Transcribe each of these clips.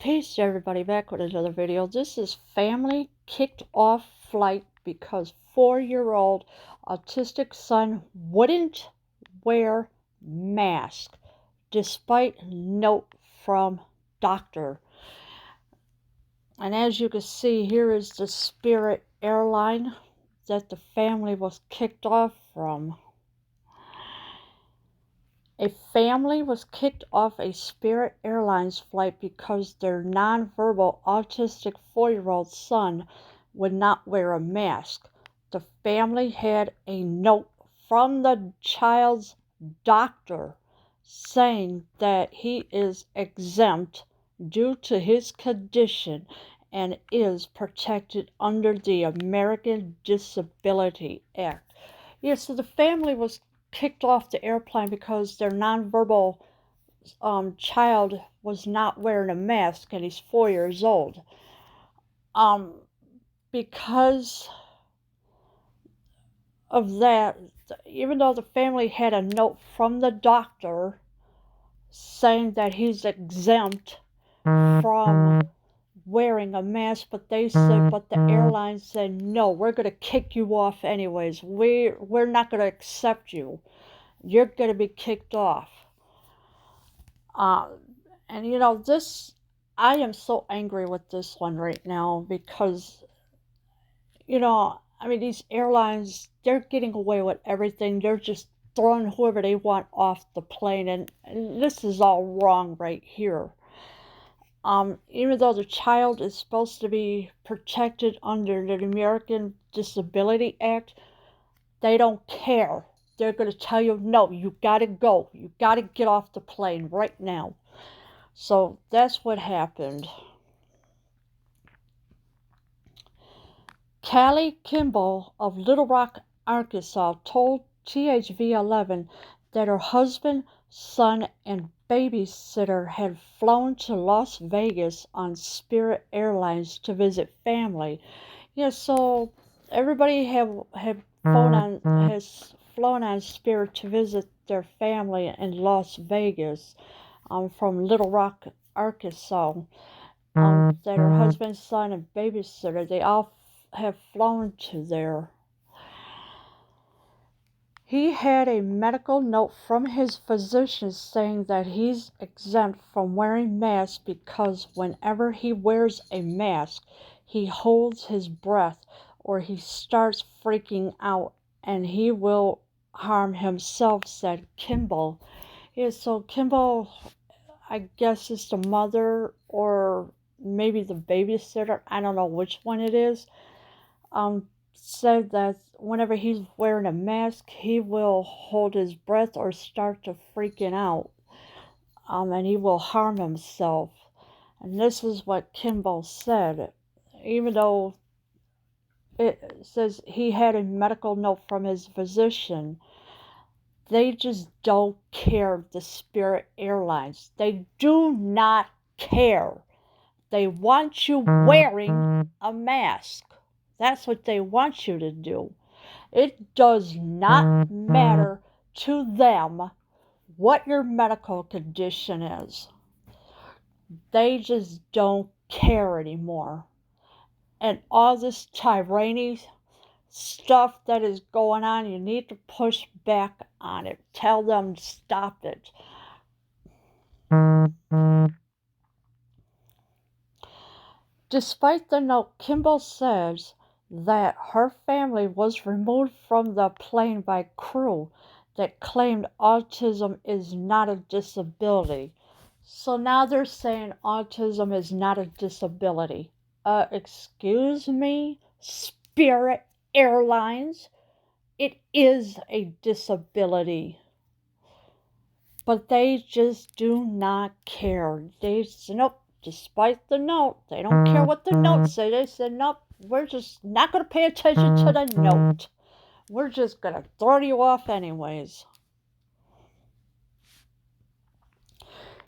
Peace, everybody, back with another video. This is family kicked off flight because 4-year-old autistic son wouldn't wear mask despite note from doctor. And as you can see, here is the Spirit airline that the family was kicked off from. A family was kicked off a Spirit Airlines flight because their nonverbal autistic 4-year-old son would not wear a mask. The family had a note from the child's doctor saying that he is exempt due to his condition and is protected under the American Disability Act. Yeah, so the family was kicked off the airplane because their nonverbal child was not wearing a mask, and he's 4 years old. Because of that, even though the family had a note from the doctor saying that he's exempt from wearing a mask, but the airline said, no, we're going to kick you off anyways. We're not going to accept you. You're going to be kicked off. And you know, I am so angry with this one right now because, you know, I mean, these airlines, they're getting away with everything. They're just throwing whoever they want off the plane, and this is all wrong right here. Even though the child is supposed to be protected under the American Disability Act, they don't care. They're going to tell you, no, you got to go. You got to get off the plane right now. So that's what happened. Callie Kimball of Little Rock, Arkansas, told THV11 that her husband, son, and babysitter had flown to Las Vegas on Spirit Airlines to visit family. Yeah, so everybody has flown on Spirit to visit their family in Las Vegas, from Little Rock, Arkansas. That her husband, son, and babysitter, they all have flown to there. He had a medical note from his physician saying that he's exempt from wearing masks because whenever he wears a mask, he holds his breath or he starts freaking out and he will harm himself, said Kimball. Yeah, so Kimball, I guess, is the mother or maybe the babysitter, I don't know which one it is, said that whenever he's wearing a mask, he will hold his breath or start to freaking out, and he will harm himself. And this is what Kimball said, even though it says he had a medical note from his physician. They just don't care, the Spirit Airlines. They do not care. They want you wearing a mask. That's what they want you to do. It does not matter to them what your medical condition is. They just don't care anymore. And all this tyranny stuff that is going on, you need to push back on it. Tell them to stop it. Despite the note, Kimball says that her family was removed from the plane by crew that claimed autism is not a disability. So now they're saying autism is not a disability. Excuse me, Spirit Airlines, it is a disability. But they just do not care. They say, nope, despite the note, they don't care what the note says. They said, nope, we're just not going to pay attention to the note. We're just going to throw you off anyways.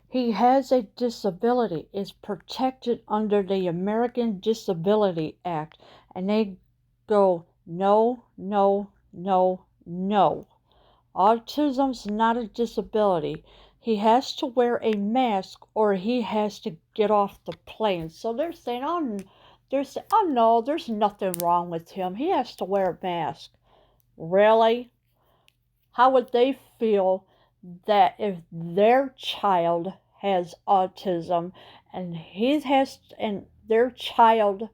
He has a disability, is protected under the American Disability Act. And they go, no, no, no, no. Autism's not a disability. he has to wear a mask or he has to get off the plane. So they're saying, oh no, there's nothing wrong with him. He has to wear a mask. Really? How would they feel that if their child has autism and their child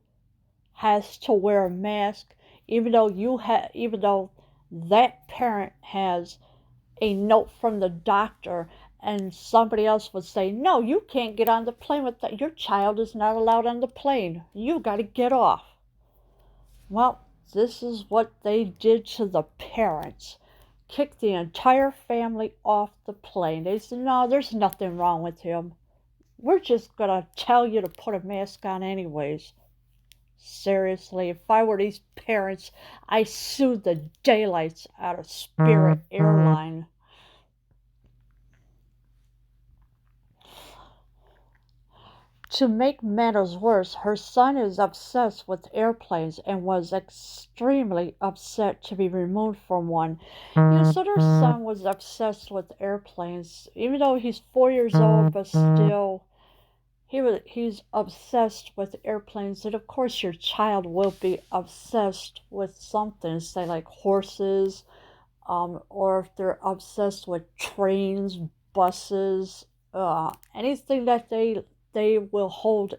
has to wear a mask, even though that parent has a note from the doctor, and somebody else would say, no, you can't get on the plane with that. Your child is not allowed on the plane. You got to get off. Well, this is what they did to the parents. Kicked the entire family off the plane. They said, no, there's nothing wrong with him. We're just going to tell you to put a mask on anyways. Seriously, if I were these parents, I'd sue the daylights out of Spirit Airline. To make matters worse, her son is obsessed with airplanes and was extremely upset to be removed from one. So their son was obsessed with airplanes, even though he's 4 years old, but still, he's obsessed with airplanes. And of course, your child will be obsessed with something, say like horses, or if they're obsessed with trains, buses, anything that they will hold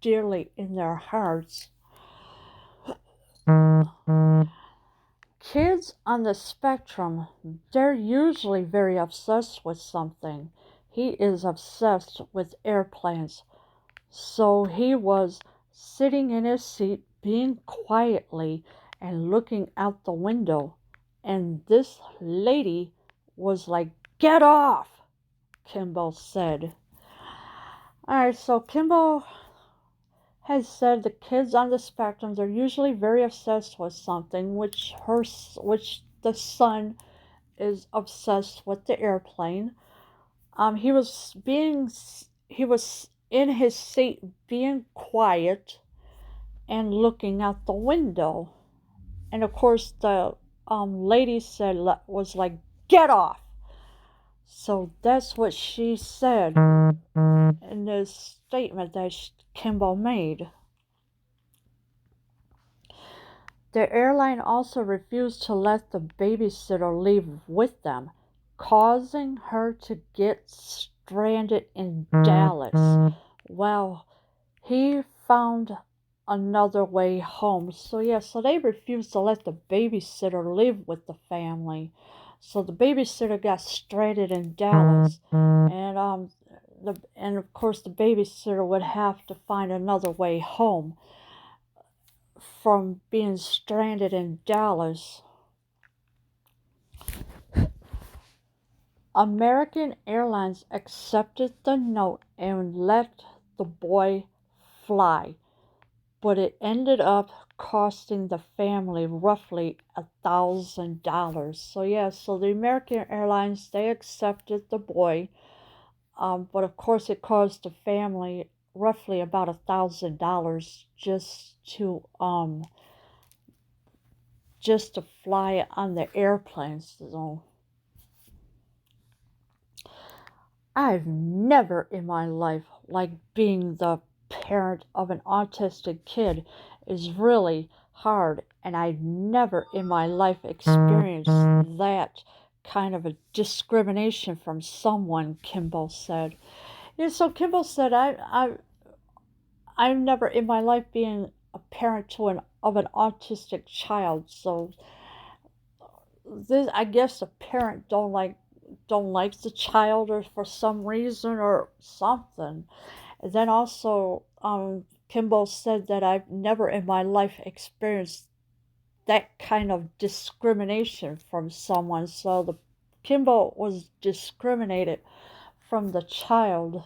dearly in their hearts. Kids on the spectrum, they're usually very obsessed with something. He is obsessed with airplanes. So he was sitting in his seat, being quietly and looking out the window. And this lady was like, "Get off," Kimball said. Alright, so Kimball has said the kids on the spectrum, they're usually very obsessed with something, which the son is obsessed with the airplane. He was in his seat being quiet and looking out the window. And of course the lady was like, "Get off." So that's what she said in this statement that Kimball made. The airline also refused to let the babysitter leave with them, causing her to get stranded in Dallas. Well, he found another way home. So they refused to let the babysitter live with the family. So the babysitter got stranded in Dallas, and of course the babysitter would have to find another way home from being stranded in Dallas. American Airlines accepted the note and let the boy fly, but it ended up costing the family roughly $1,000. So the American Airlines, they accepted the boy, but of course it cost the family roughly about $1,000 just to fly on the airplanes. So I've never in my life, like being the parent of an autistic kid is really hard, and I've never in my life experienced that kind of a discrimination from someone, Kimball said. So Kimball said, I've never in my life been a parent of an autistic child, so this, I guess the parent don't like the child or for some reason or something. And then also Kimball said that I've never in my life experienced that kind of discrimination from someone. So the Kimball was discriminated from the child,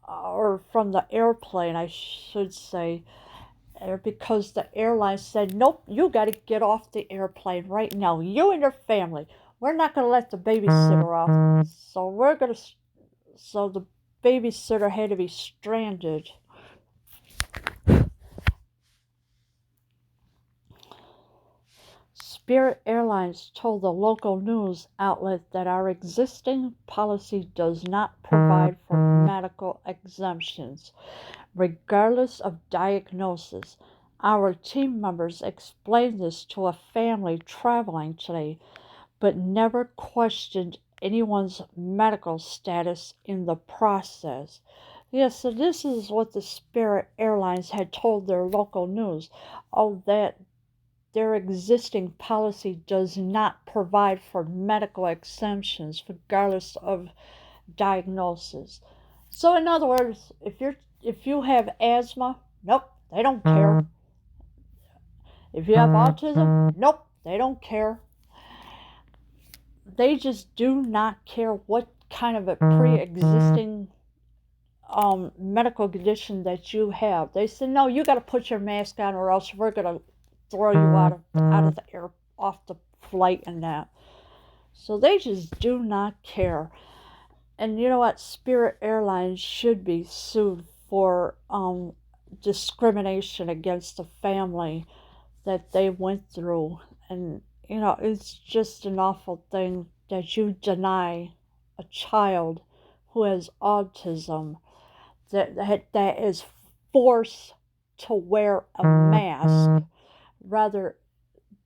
or from the airplane I should say, because the airline said, "Nope, you got to get off the airplane right now. You and your family. We're not going to let the babysitter off." So the babysitter had to be stranded. Spirit Airlines told the local news outlet that our existing policy does not provide for medical exemptions, regardless of diagnosis. Our team members explained this to a family traveling today, but never questioned anyone's medical status in the process. Yes, so this is what the Spirit Airlines had told their local news. Oh, that their existing policy does not provide for medical exemptions regardless of diagnosis. So in other words, if you have asthma, nope, they don't care. If you have autism, nope, they don't care. They just do not care what kind of a pre-existing medical condition that you have. They say, no, you got to put your mask on, or else we're gonna throw you out of the air, off the flight, and that. So they just do not care. And you know what? Spirit Airlines should be sued for discrimination against the family that they went through. And you know, it's just an awful thing that you deny a child who has autism that is forced to wear a mask, whether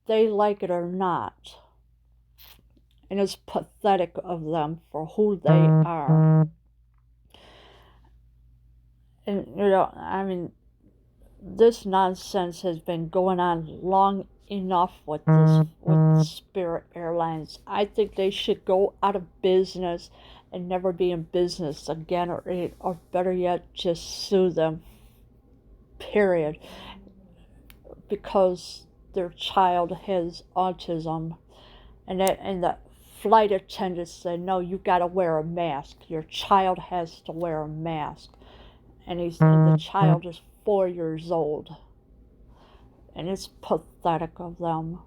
they like it or not. And it's pathetic of them for who they are. And you know, I mean, this nonsense has been going on long enough with Spirit Airlines. I think they should go out of business and never be in business again, or better yet, just sue them. Period. Because their child has autism, and the flight attendants said, no, you got to wear a mask. Your child has to wear a mask. And the child is 4 years old. And it's pathetic of them.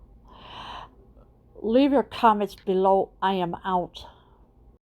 Leave your comments below. I am out.